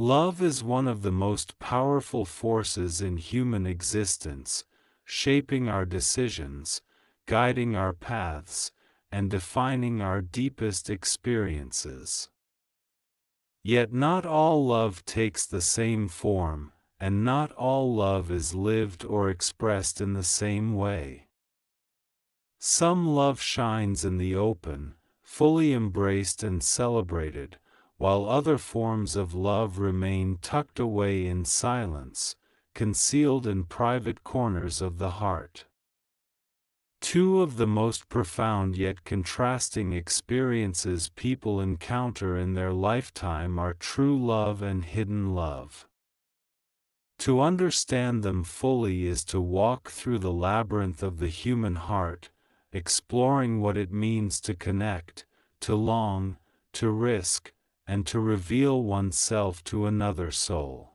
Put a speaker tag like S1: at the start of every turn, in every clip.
S1: Love is one of the most powerful forces in human existence, shaping our decisions, guiding our paths, and defining our deepest experiences. Yet not all love takes the same form, and not all love is lived or expressed in the same way. Some love shines in the open, fully embraced and celebrated, while other forms of love remain tucked away in silence, concealed in private corners of the heart. Two of the most profound yet contrasting experiences people encounter in their lifetime are true love and hidden love. To understand them fully is to walk through the labyrinth of the human heart, exploring what it means to connect, to long, to risk, and to reveal oneself to another soul.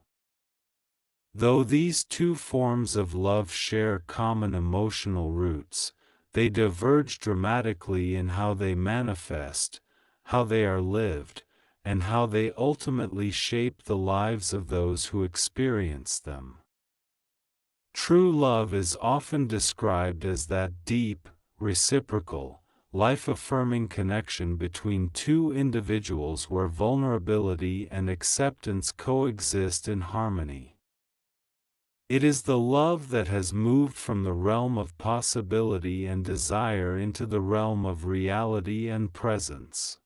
S1: Though these two forms of love share common emotional roots, they diverge dramatically in how they manifest, how they are lived, and how they ultimately shape the lives of those who experience them. True love is often described as that deep, reciprocal, life-affirming connection between two individuals where vulnerability and acceptance coexist in harmony. It is the love that has moved from the realm of possibility and desire into the realm of reality and presence.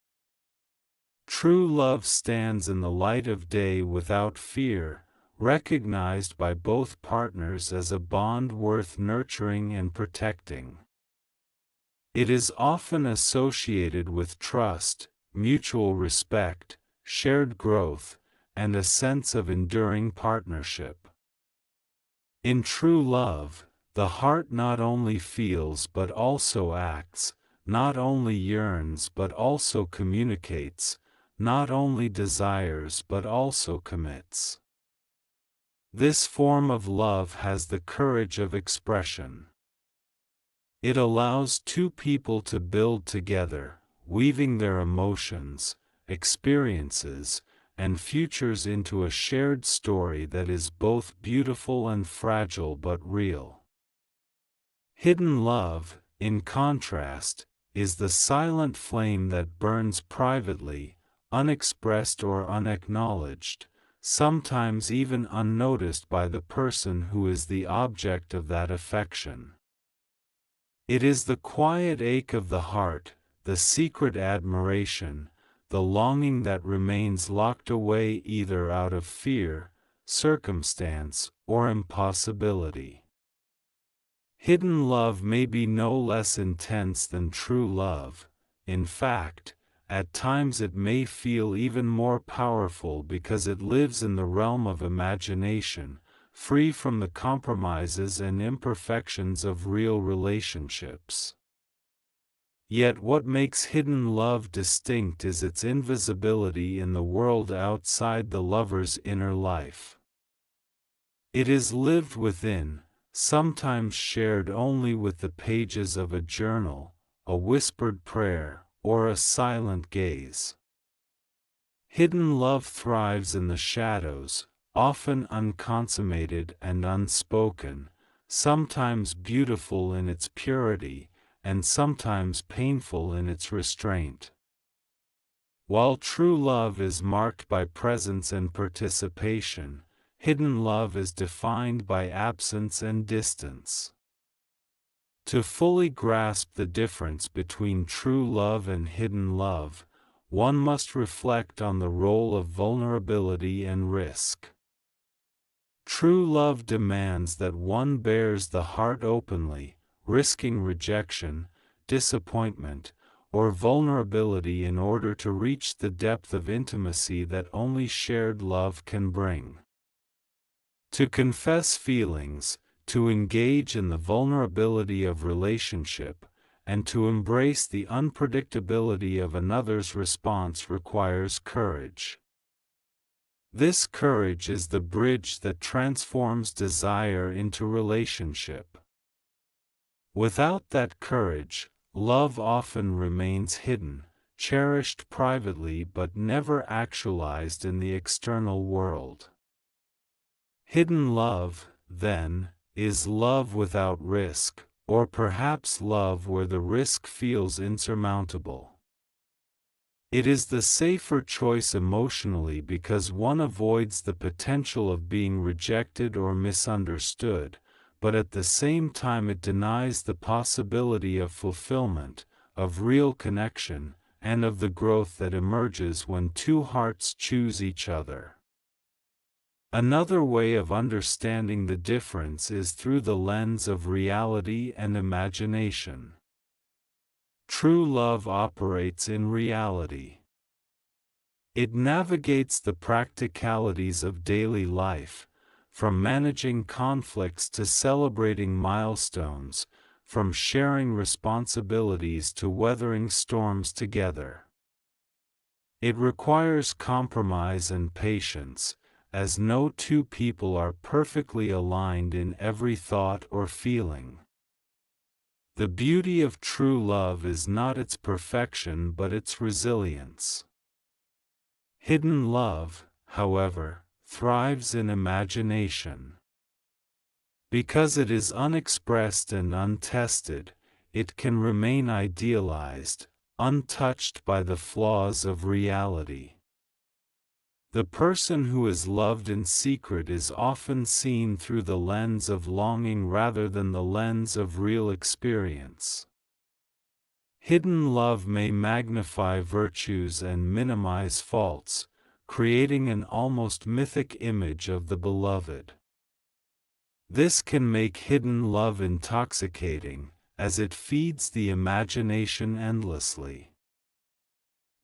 S1: True love stands in the light of day without fear, recognized by both partners as a bond worth nurturing and protecting. It is often associated with trust, mutual respect, shared growth, and a sense of enduring partnership. In true love, the heart not only feels but also acts, not only yearns but also communicates, not only desires but also commits. This form of love has the courage of expression. It allows two people to build together, weaving their emotions, experiences, and futures into a shared story that is both beautiful and fragile but real. Hidden love, in contrast, is the silent flame that burns privately, unexpressed or unacknowledged, sometimes even unnoticed by the person who is the object of that affection. It is the quiet ache of the heart, the secret admiration, the longing that remains locked away either out of fear, circumstance, or impossibility. Hidden love may be no less intense than true love. In fact, at times it may feel even more powerful because it lives in the realm of imagination, free from the compromises and imperfections of real relationships. Yet what makes hidden love distinct is its invisibility in the world outside the lover's inner life. It is lived within, sometimes shared only with the pages of a journal, a whispered prayer, or a silent gaze. Hidden love thrives in the shadows, often unconsummated and unspoken, sometimes beautiful in its purity, and sometimes painful in its restraint. While true love is marked by presence and participation, hidden love is defined by absence and distance. To fully grasp the difference between true love and hidden love, one must reflect on the role of vulnerability and risk. True love demands that one bears the heart openly, risking rejection, disappointment, or vulnerability in order to reach the depth of intimacy that only shared love can bring. To confess feelings, to engage in the vulnerability of relationship, and to embrace the unpredictability of another's response requires courage. This courage is the bridge that transforms desire into relationship. Without that courage, love often remains hidden, cherished privately but never actualized in the external world. Hidden love, then, is love without risk, or perhaps love where the risk feels insurmountable. It is the safer choice emotionally because one avoids the potential of being rejected or misunderstood, but at the same time it denies the possibility of fulfillment, of real connection, and of the growth that emerges when two hearts choose each other. Another way of understanding the difference is through the lens of reality and imagination. True love operates in reality. It navigates the practicalities of daily life, from managing conflicts to celebrating milestones, from sharing responsibilities to weathering storms together. It requires compromise and patience, as no two people are perfectly aligned in every thought or feeling. The beauty of true love is not its perfection but its resilience. Hidden love, however, thrives in imagination. Because it is unexpressed and untested, it can remain idealized, untouched by the flaws of reality. The person who is loved in secret is often seen through the lens of longing rather than the lens of real experience. Hidden love may magnify virtues and minimize faults, creating an almost mythic image of the beloved. This can make hidden love intoxicating, as it feeds the imagination endlessly.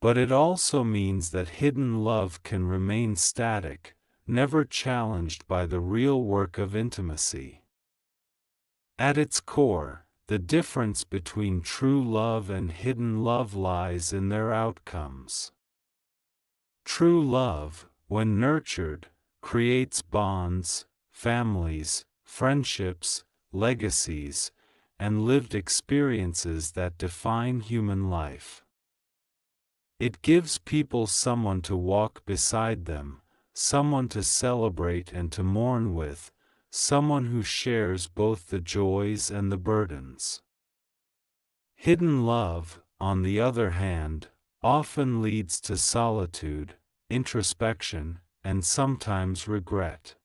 S1: But it also means that hidden love can remain static, never challenged by the real work of intimacy. At its core, the difference between true love and hidden love lies in their outcomes. True love, when nurtured, creates bonds, families, friendships, legacies, and lived experiences that define human life. It gives people someone to walk beside them, someone to celebrate and to mourn with, someone who shares both the joys and the burdens. Hidden love, on the other hand, often leads to solitude, introspection, and sometimes regret.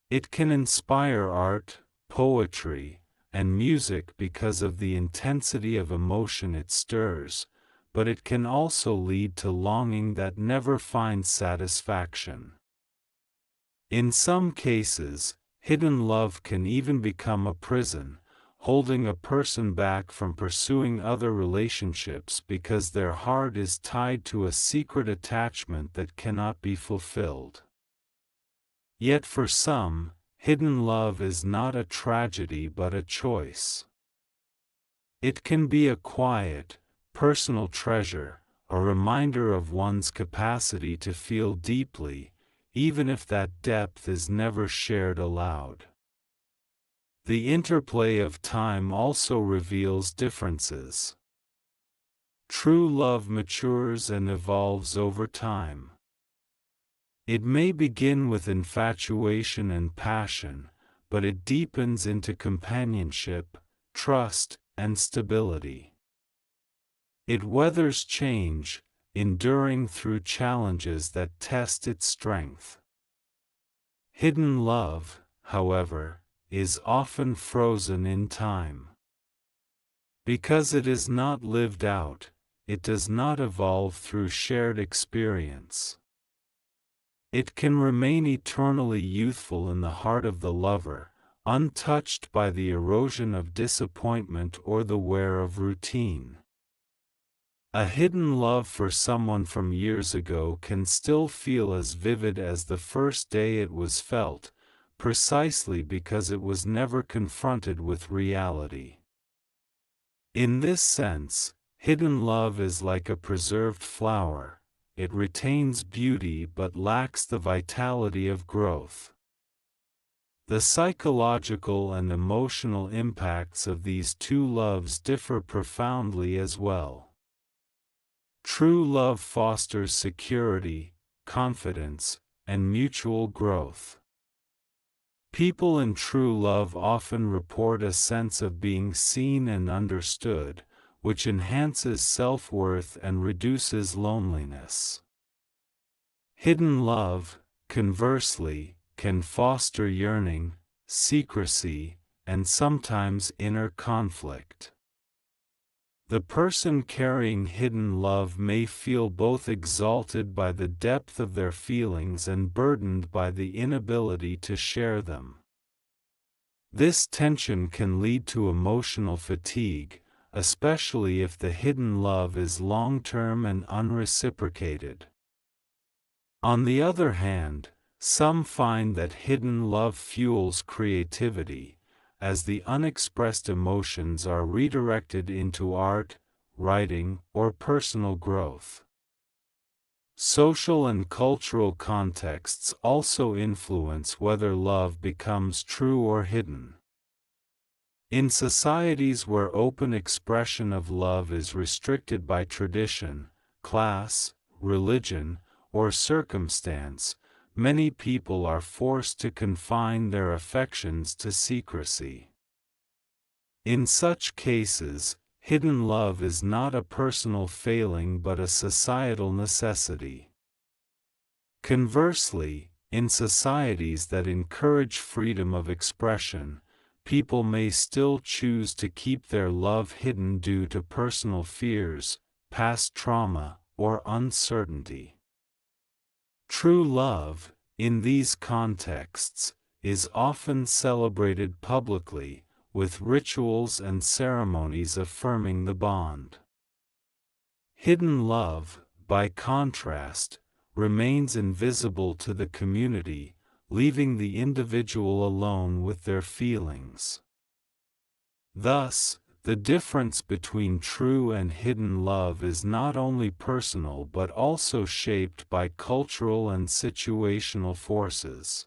S1: It can inspire art, poetry, and music because of the intensity of emotion it stirs, but it can also lead to longing that never finds satisfaction. In some cases, hidden love can even become a prison, holding a person back from pursuing other relationships because their heart is tied to a secret attachment that cannot be fulfilled. Yet for some, hidden love is not a tragedy but a choice. It can be a quiet, personal treasure, a reminder of one's capacity to feel deeply, even if that depth is never shared aloud. The interplay of time also reveals differences. True love matures and evolves over time. It may begin with infatuation and passion, but it deepens into companionship, trust, and stability. It weathers change, enduring through challenges that test its strength. Hidden love, however, is often frozen in time. Because it is not lived out, it does not evolve through shared experience. It can remain eternally youthful in the heart of the lover, untouched by the erosion of disappointment or the wear of routine. A hidden love for someone from years ago can still feel as vivid as the first day it was felt, precisely because it was never confronted with reality. In this sense, hidden love is like a preserved flower. It retains beauty but lacks the vitality of growth. The psychological and emotional impacts of these two loves differ profoundly as well. True love fosters security, confidence, and mutual growth. People in true love often report a sense of being seen and understood, which enhances self-worth and reduces loneliness. Hidden love, conversely, can foster yearning, secrecy, and sometimes inner conflict. The person carrying hidden love may feel both exalted by the depth of their feelings and burdened by the inability to share them. This tension can lead to emotional fatigue, especially if the hidden love is long-term and unreciprocated. On the other hand, some find that hidden love fuels creativity, as the unexpressed emotions are redirected into art, writing, or personal growth. Social and cultural contexts also influence whether love becomes true or hidden. In societies where open expression of love is restricted by tradition, class, religion, or circumstance, many people are forced to confine their affections to secrecy. In such cases, hidden love is not a personal failing but a societal necessity. Conversely, in societies that encourage freedom of expression, people may still choose to keep their love hidden due to personal fears, past trauma, or uncertainty. True love, in these contexts, is often celebrated publicly, with rituals and ceremonies affirming the bond. Hidden love, by contrast, remains invisible to the community, leaving the individual alone with their feelings. Thus, the difference between true and hidden love is not only personal but also shaped by cultural and situational forces.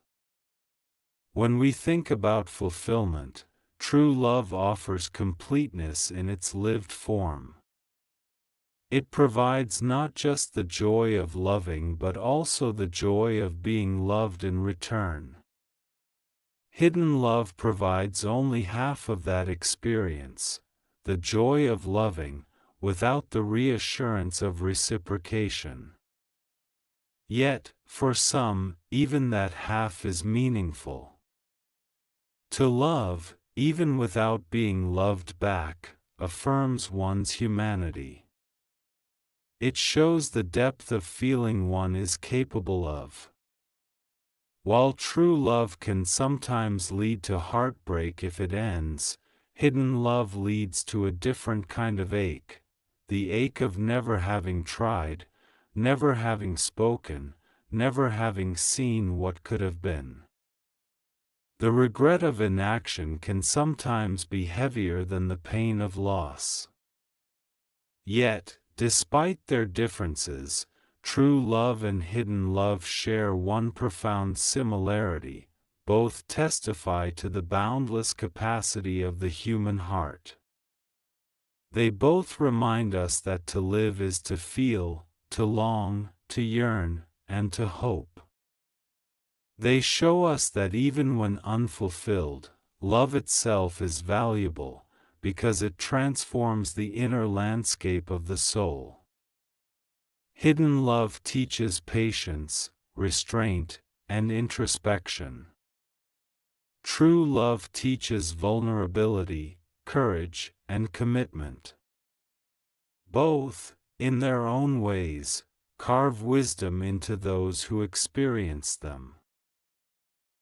S1: When we think about fulfillment, true love offers completeness in its lived form. It provides not just the joy of loving but also the joy of being loved in return. Hidden love provides only half of that experience, the joy of loving, without the reassurance of reciprocation. Yet, for some, even that half is meaningful. To love, even without being loved back, affirms one's humanity. It shows the depth of feeling one is capable of. While true love can sometimes lead to heartbreak if it ends, hidden love leads to a different kind of ache, the ache of never having tried, never having spoken, never having seen what could have been. The regret of inaction can sometimes be heavier than the pain of loss. Yet, despite their differences, true love and hidden love share one profound similarity. Both testify to the boundless capacity of the human heart. They both remind us that to live is to feel, to long, to yearn, and to hope. They show us that even when unfulfilled, love itself is valuable, because it transforms the inner landscape of the soul. Hidden love teaches patience, restraint, and introspection. True love teaches vulnerability, courage, and commitment. Both, in their own ways, carve wisdom into those who experience them.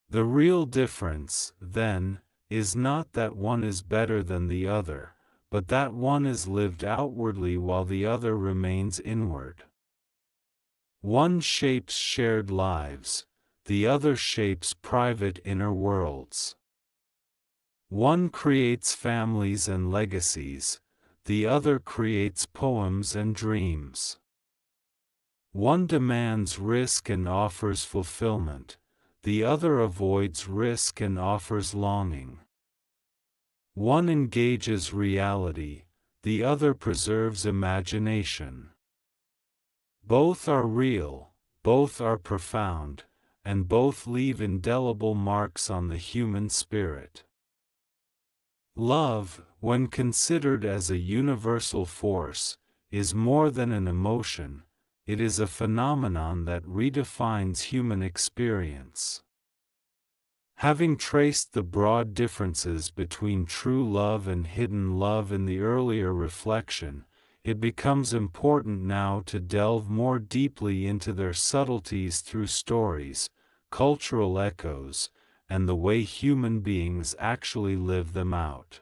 S1: The real difference, then, is not that one is better than the other, but that one is lived outwardly while the other remains inward. One shapes shared lives, the other shapes private inner worlds. One creates families and legacies, the other creates poems and dreams. One demands risk and offers fulfillment, the other avoids risk and offers longing. One engages reality, the other preserves imagination. Both are real, both are profound, and both leave indelible marks on the human spirit. Love, when considered as a universal force, is more than an emotion, it is a phenomenon that redefines human experience. Having traced the broad differences between true love and hidden love in the earlier reflection, it becomes important now to delve more deeply into their subtleties through stories, cultural echoes, and the way human beings actually live them out.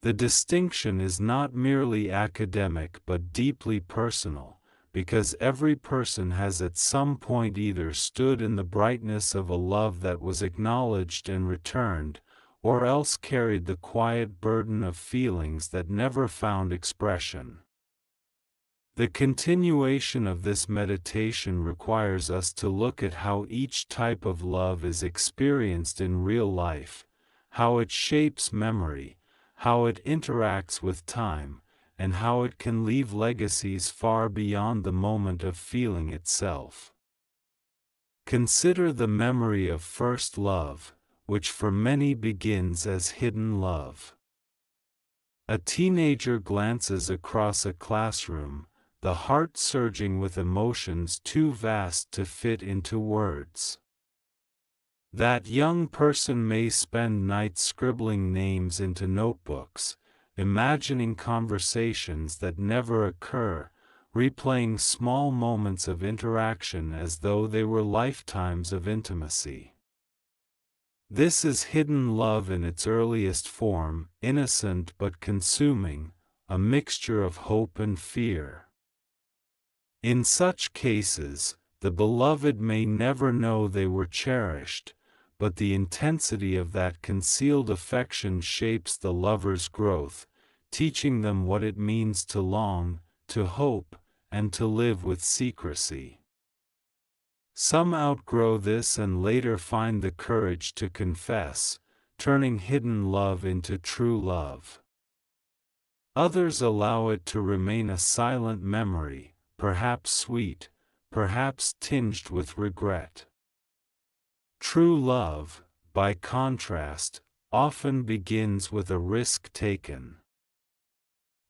S1: The distinction is not merely academic but deeply personal, because every person has at some point either stood in the brightness of a love that was acknowledged and returned, or else carried the quiet burden of feelings that never found expression. The continuation of this meditation requires us to look at how each type of love is experienced in real life, how it shapes memory, how it interacts with time, and how it can leave legacies far beyond the moment of feeling itself. Consider the memory of first love, which for many begins as hidden love. A teenager glances across a classroom, the heart surging with emotions too vast to fit into words. That young person may spend nights scribbling names into notebooks, imagining conversations that never occur, replaying small moments of interaction as though they were lifetimes of intimacy. This is hidden love in its earliest form, innocent but consuming, a mixture of hope and fear. In such cases, the beloved may never know they were cherished, but the intensity of that concealed affection shapes the lover's growth, teaching them what it means to long, to hope, and to live with secrecy. Some outgrow this and later find the courage to confess, turning hidden love into true love. Others allow it to remain a silent memory, perhaps sweet, perhaps tinged with regret. True love, by contrast, often begins with a risk taken.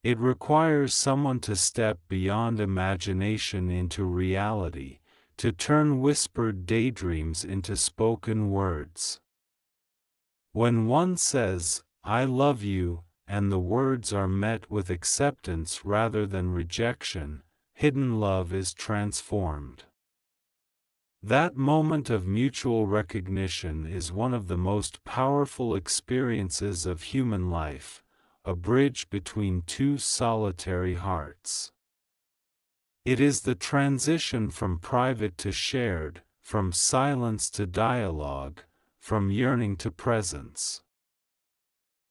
S1: It requires someone to step beyond imagination into reality, to turn whispered daydreams into spoken words. When one says, "I love you," and the words are met with acceptance rather than rejection, hidden love is transformed. That moment of mutual recognition is one of the most powerful experiences of human life, a bridge between two solitary hearts. It is the transition from private to shared, from silence to dialogue, from yearning to presence.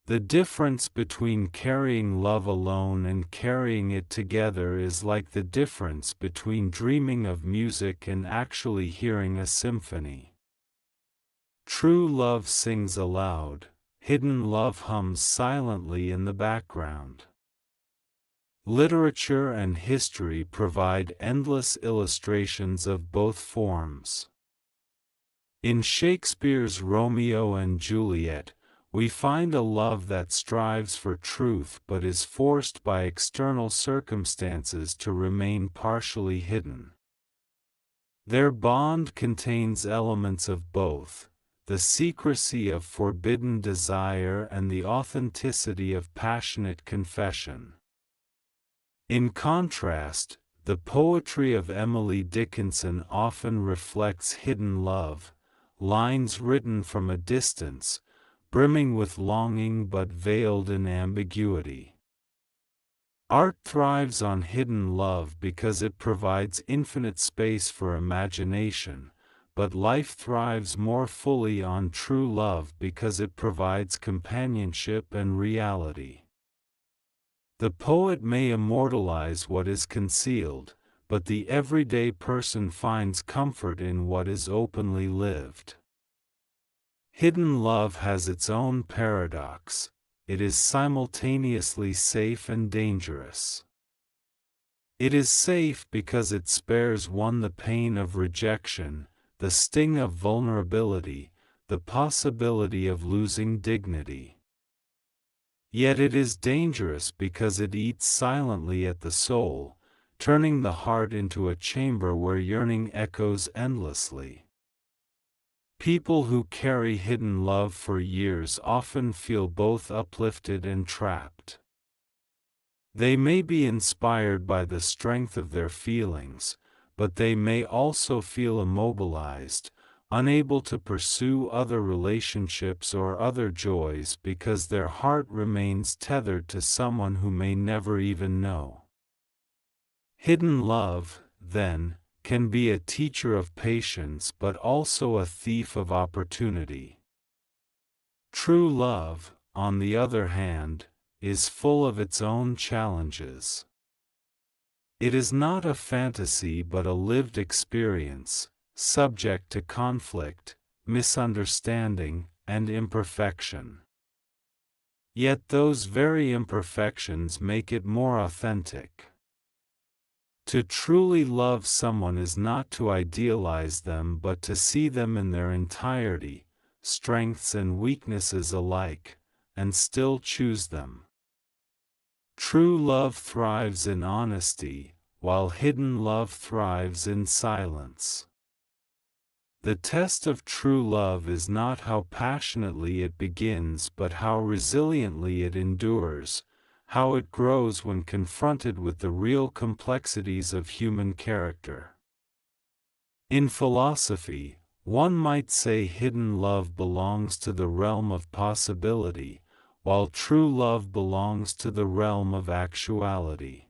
S1: The difference between carrying love alone and carrying it together is like the difference between dreaming of music and actually hearing a symphony. True love sings aloud, hidden love hums silently in the background. Literature and history provide endless illustrations of both forms. In Shakespeare's Romeo and Juliet, we find a love that strives for truth but is forced by external circumstances to remain partially hidden. Their bond contains elements of both, the secrecy of forbidden desire and the authenticity of passionate confession. In contrast, the poetry of Emily Dickinson often reflects hidden love, lines written from a distance, brimming with longing but veiled in ambiguity. Art thrives on hidden love because it provides infinite space for imagination, but life thrives more fully on true love because it provides companionship and reality. The poet may immortalize what is concealed, but the everyday person finds comfort in what is openly lived. Hidden love has its own paradox. It is simultaneously safe and dangerous. It is safe because it spares one the pain of rejection, the sting of vulnerability, the possibility of losing dignity. Yet it is dangerous because it eats silently at the soul, turning the heart into a chamber where yearning echoes endlessly. People who carry hidden love for years often feel both uplifted and trapped. They may be inspired by the strength of their feelings, but they may also feel immobilized, unable to pursue other relationships or other joys because their heart remains tethered to someone who may never even know. Hidden love, then, can be a teacher of patience but also a thief of opportunity. True love, on the other hand, is full of its own challenges. It is not a fantasy but a lived experience, subject to conflict, misunderstanding, and imperfection. Yet those very imperfections make it more authentic. To truly love someone is not to idealize them but to see them in their entirety, strengths and weaknesses alike, and still choose them. True love thrives in honesty, while hidden love thrives in silence. The test of true love is not how passionately it begins but how resiliently it endures, how it grows when confronted with the real complexities of human character. In philosophy, one might say hidden love belongs to the realm of possibility, while true love belongs to the realm of actuality.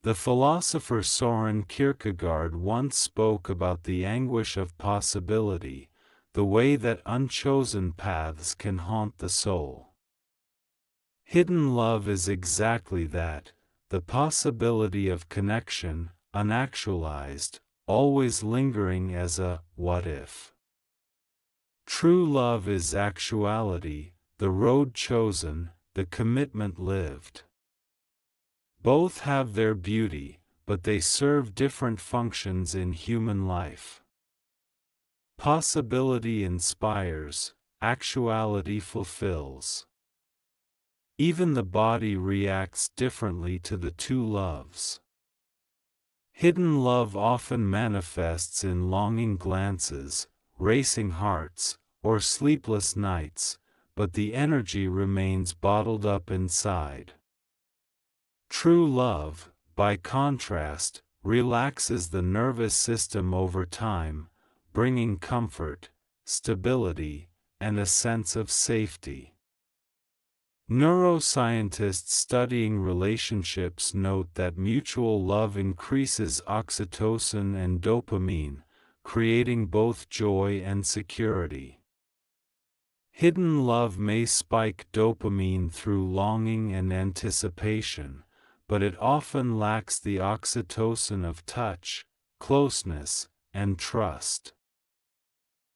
S1: The philosopher Soren Kierkegaard once spoke about the anguish of possibility, the way that unchosen paths can haunt the soul. Hidden love is exactly that, the possibility of connection, unactualized, always lingering as a what if. True love is actuality, the road chosen, the commitment lived. Both have their beauty, but they serve different functions in human life. Possibility inspires, actuality fulfills. Even the body reacts differently to the two loves. Hidden love often manifests in longing glances, racing hearts, or sleepless nights, but the energy remains bottled up inside. True love, by contrast, relaxes the nervous system over time, bringing comfort, stability, and a sense of safety. Neuroscientists studying relationships note that mutual love increases oxytocin and dopamine, creating both joy and security. Hidden love may spike dopamine through longing and anticipation, but it often lacks the oxytocin of touch, closeness, and trust.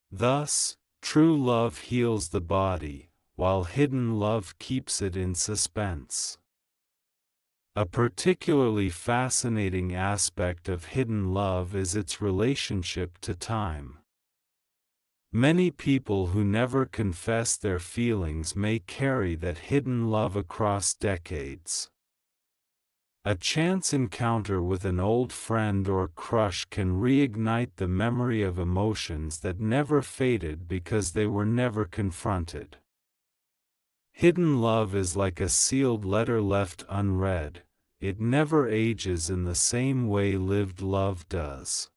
S1: Thus, true love heals the body, while hidden love keeps it in suspense. A particularly fascinating aspect of hidden love is its relationship to time. Many people who never confess their feelings may carry that hidden love across decades. A chance encounter with an old friend or crush can reignite the memory of emotions that never faded because they were never confronted. Hidden love is like a sealed letter left unread, it never ages in the same way lived love does.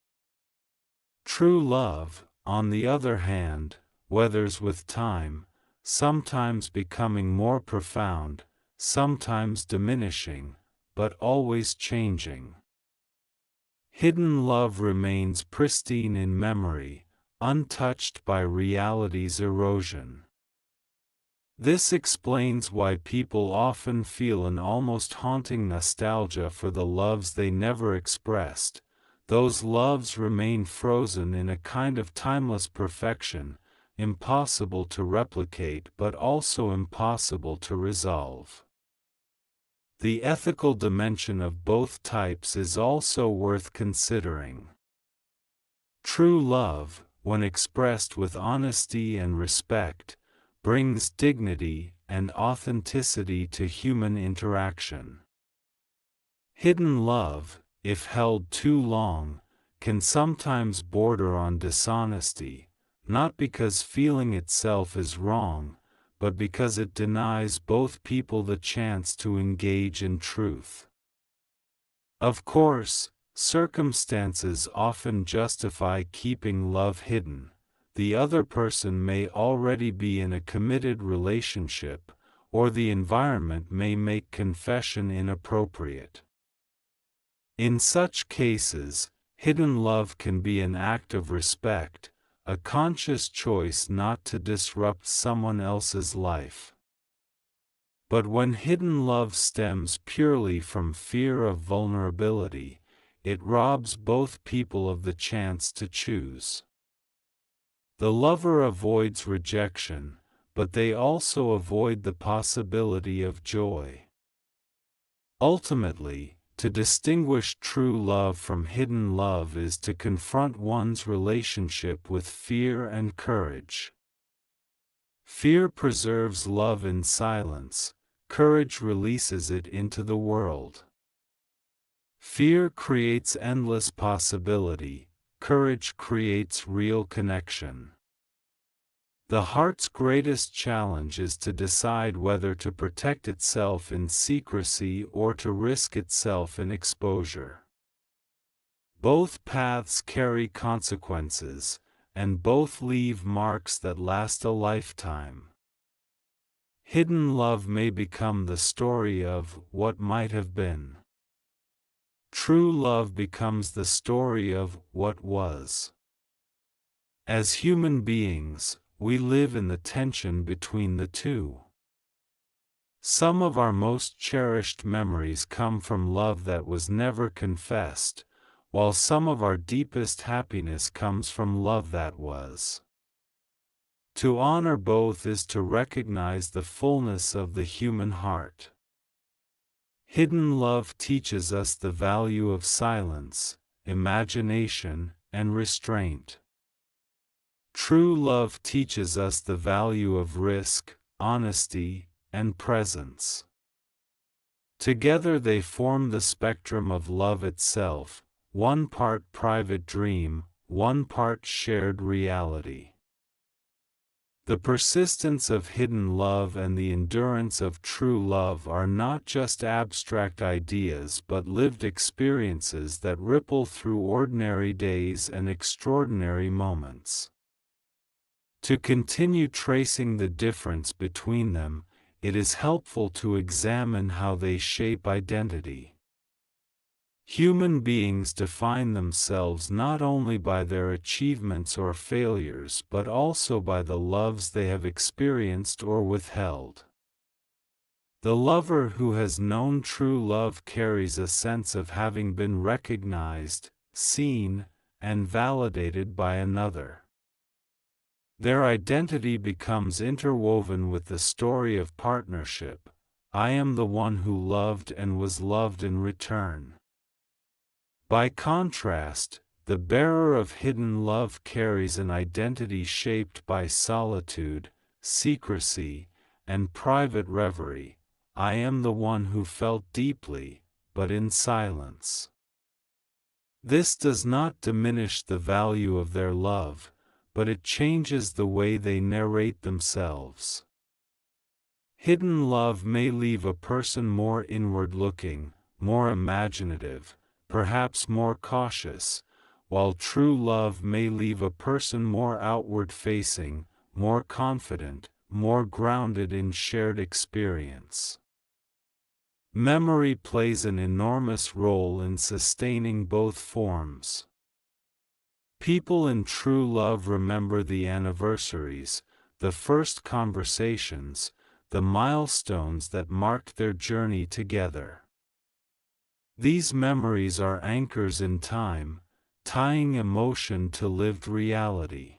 S1: True love, on the other hand, weathers with time, sometimes becoming more profound, sometimes diminishing, but always changing. Hidden love remains pristine in memory, untouched by reality's erosion. This explains why people often feel an almost haunting nostalgia for the loves they never expressed. Those loves remain frozen in a kind of timeless perfection, impossible to replicate but also impossible to resolve. The ethical dimension of both types is also worth considering. True love, when expressed with honesty and respect, brings dignity and authenticity to human interaction. Hidden love, if held too long, can sometimes border on dishonesty, not because feeling itself is wrong, but because it denies both people the chance to engage in truth. Of course, circumstances often justify keeping love hidden. The other person may already be in a committed relationship, or the environment may make confession inappropriate. In such cases, hidden love can be an act of respect, a conscious choice not to disrupt someone else's life. But when hidden love stems purely from fear of vulnerability, it robs both people of the chance to choose. The lover avoids rejection, but they also avoid the possibility of joy. Ultimately, to distinguish true love from hidden love is to confront one's relationship with fear and courage. Fear preserves love in silence, courage releases it into the world. Fear creates endless possibility, courage creates real connection. The heart's greatest challenge is to decide whether to protect itself in secrecy or to risk itself in exposure. Both paths carry consequences, and both leave marks that last a lifetime. Hidden love may become the story of what might have been. True love becomes the story of what was. As human beings, we live in the tension between the two. Some of our most cherished memories come from love that was never confessed, while some of our deepest happiness comes from love that was. To honor both is to recognize the fullness of the human heart. Hidden love teaches us the value of silence, imagination, and restraint. True love teaches us the value of risk, honesty, and presence. Together they form the spectrum of love itself, one part private dream, one part shared reality. The persistence of hidden love and the endurance of true love are not just abstract ideas but lived experiences that ripple through ordinary days and extraordinary moments. To continue tracing the difference between them, it is helpful to examine how they shape identity. Human beings define themselves not only by their achievements or failures but also by the loves they have experienced or withheld. The lover who has known true love carries a sense of having been recognized, seen, and validated by another. Their identity becomes interwoven with the story of partnership. I am the one who loved and was loved in return. By contrast, the bearer of hidden love carries an identity shaped by solitude, secrecy, and private reverie. I am the one who felt deeply, but in silence. This does not diminish the value of their love, but it changes the way they narrate themselves. Hidden love may leave a person more inward-looking, more imaginative, perhaps more cautious, while true love may leave a person more outward-facing, more confident, more grounded in shared experience. Memory plays an enormous role in sustaining both forms. People in true love remember the anniversaries, the first conversations, the milestones that marked their journey together. These memories are anchors in time, tying emotion to lived reality.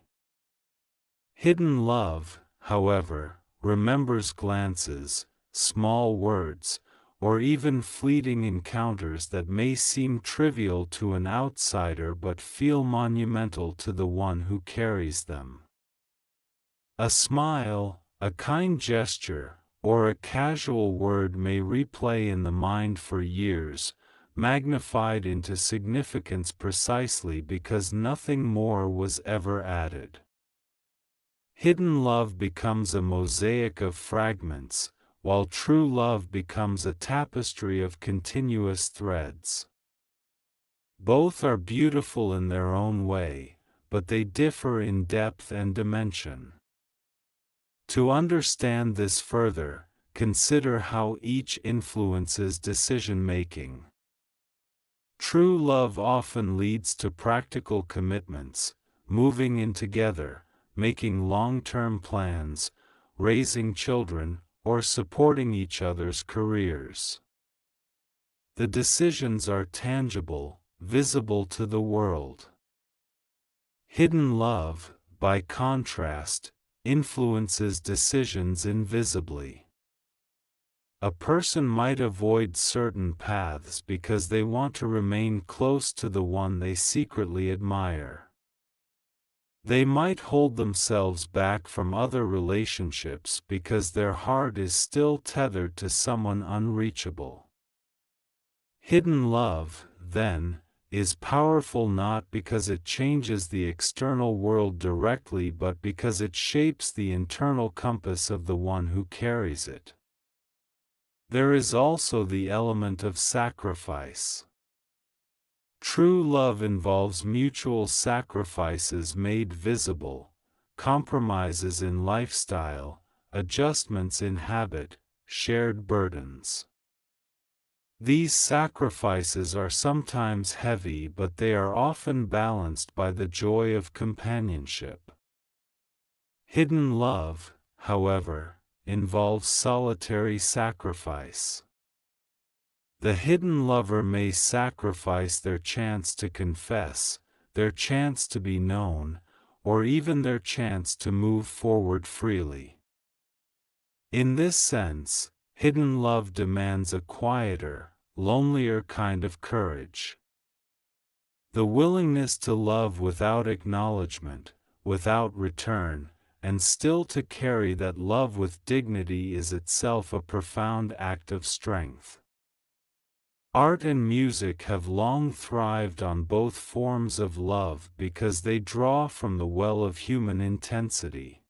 S1: Hidden love, however, remembers glances, small words, or even fleeting encounters that may seem trivial to an outsider but feel monumental to the one who carries them. A smile, a kind gesture, or a casual word may replay in the mind for years, magnified into significance precisely because nothing more was ever added. Hidden love becomes a mosaic of fragments, while true love becomes a tapestry of continuous threads. Both are beautiful in their own way, but they differ in depth and dimension. To understand this further, consider how each influences decision-making. True love often leads to practical commitments, moving in together, making long-term plans, raising children, or supporting each other's careers. The decisions are tangible, visible to the world. Hidden love, by contrast, influences decisions invisibly. A person might avoid certain paths because they want to remain close to the one they secretly admire. They might hold themselves back from other relationships because their heart is still tethered to someone unreachable. Hidden love, then, is powerful not because it changes the external world directly but because it shapes the internal compass of the one who carries it. There is also the element of sacrifice. True love involves mutual sacrifices made visible, compromises in lifestyle, adjustments in habit, shared burdens. These sacrifices are sometimes heavy, but they are often balanced by the joy of companionship. Hidden love, however, involves solitary sacrifice. The hidden lover may sacrifice their chance to confess, their chance to be known, or even their chance to move forward freely. In this sense, hidden love demands a quieter, lonelier kind of courage. The willingness to love without acknowledgement, without return, and still to carry that love with dignity is itself a profound act of strength. Art and music have long thrived on both forms of love because they draw from the well of human intensity.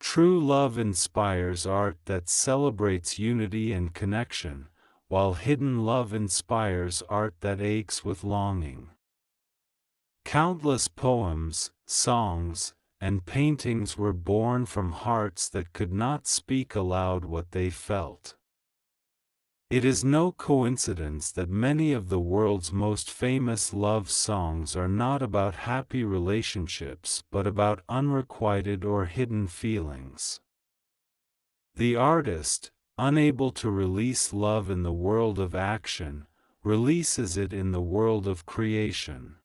S1: True love inspires art that celebrates unity and connection, while hidden love inspires art that aches with longing. Countless poems, songs, and paintings were born from hearts that could not speak aloud what they felt. It is no coincidence that many of the world's most famous love songs are not about happy relationships but about unrequited or hidden feelings. The artist, unable to release love in the world of action, releases it in the world of creation.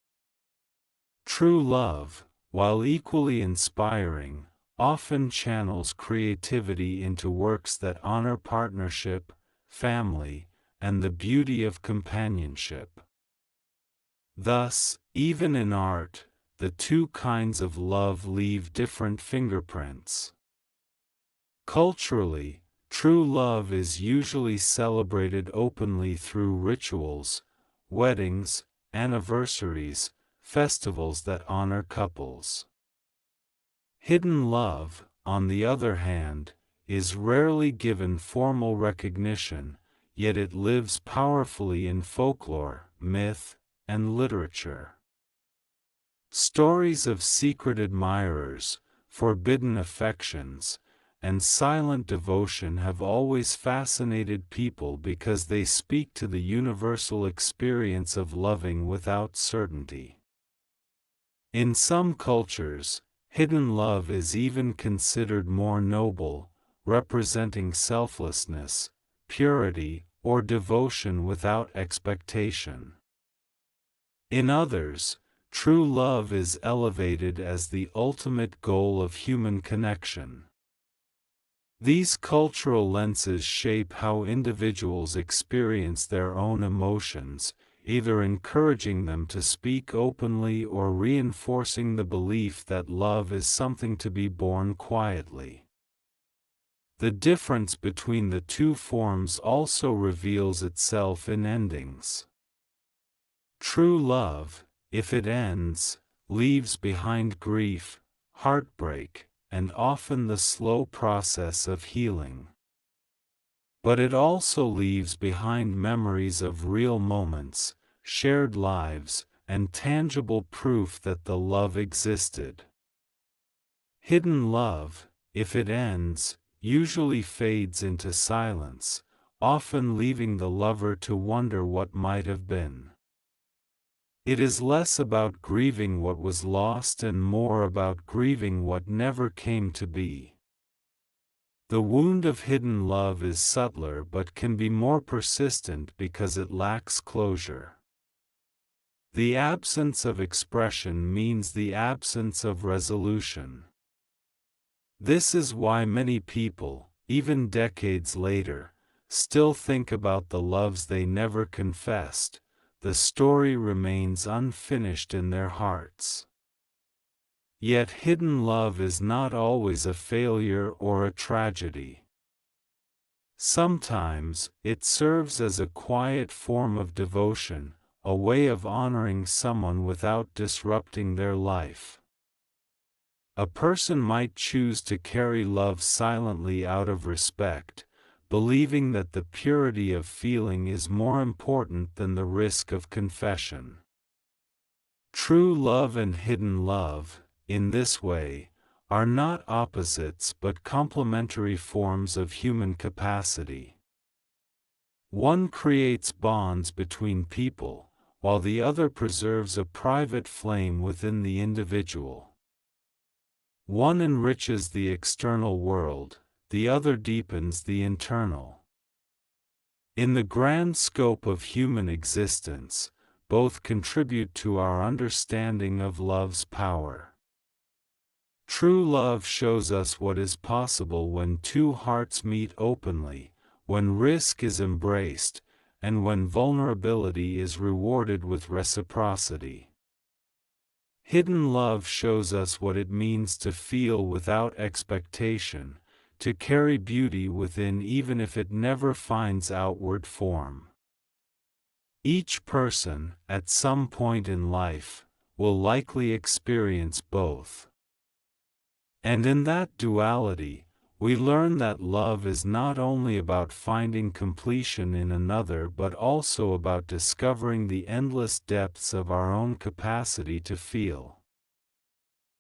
S1: True love, while equally inspiring, often channels creativity into works that honor partnership, family, and the beauty of companionship. Thus, even in art, the two kinds of love leave different fingerprints. Culturally, true love is usually celebrated openly through rituals, weddings, anniversaries, festivals that honor couples. Hidden love, on the other hand, is rarely given formal recognition, yet it lives powerfully in folklore, myth, and literature. Stories of secret admirers, forbidden affections, and silent devotion have always fascinated people because they speak to the universal experience of loving without certainty. In some cultures, hidden love is even considered more noble, representing selflessness, purity, or devotion without expectation. In others, true love is elevated as the ultimate goal of human connection. These cultural lenses shape how individuals experience their own emotions, either encouraging them to speak openly or reinforcing the belief that love is something to be born quietly. The difference between the two forms also reveals itself in endings. True love, if it ends, leaves behind grief, heartbreak, and often the slow process of healing. But it also leaves behind memories of real moments, shared lives, and tangible proof that the love existed. Hidden love, if it ends, usually fades into silence, often leaving the lover to wonder what might have been. It is less about grieving what was lost and more about grieving what never came to be. The wound of hidden love is subtler but can be more persistent because it lacks closure. The absence of expression means the absence of resolution. This is why many people, even decades later, still think about the loves they never confessed. The story remains unfinished in their hearts. Yet hidden love is not always a failure or a tragedy. Sometimes, it serves as a quiet form of devotion, a way of honoring someone without disrupting their life. A person might choose to carry love silently out of respect, believing that the purity of feeling is more important than the risk of confession. True love and hidden love, in this way, are not opposites but complementary forms of human capacity. One creates bonds between people, while the other preserves a private flame within the individual. One enriches the external world, the other deepens the internal. In the grand scope of human existence, both contribute to our understanding of love's power. True love shows us what is possible when two hearts meet openly, when risk is embraced, and when vulnerability is rewarded with reciprocity. Hidden love shows us what it means to feel without expectation, to carry beauty within even if it never finds outward form. Each person, at some point in life, will likely experience both. And in that duality, we learn that love is not only about finding completion in another but also about discovering the endless depths of our own capacity to feel.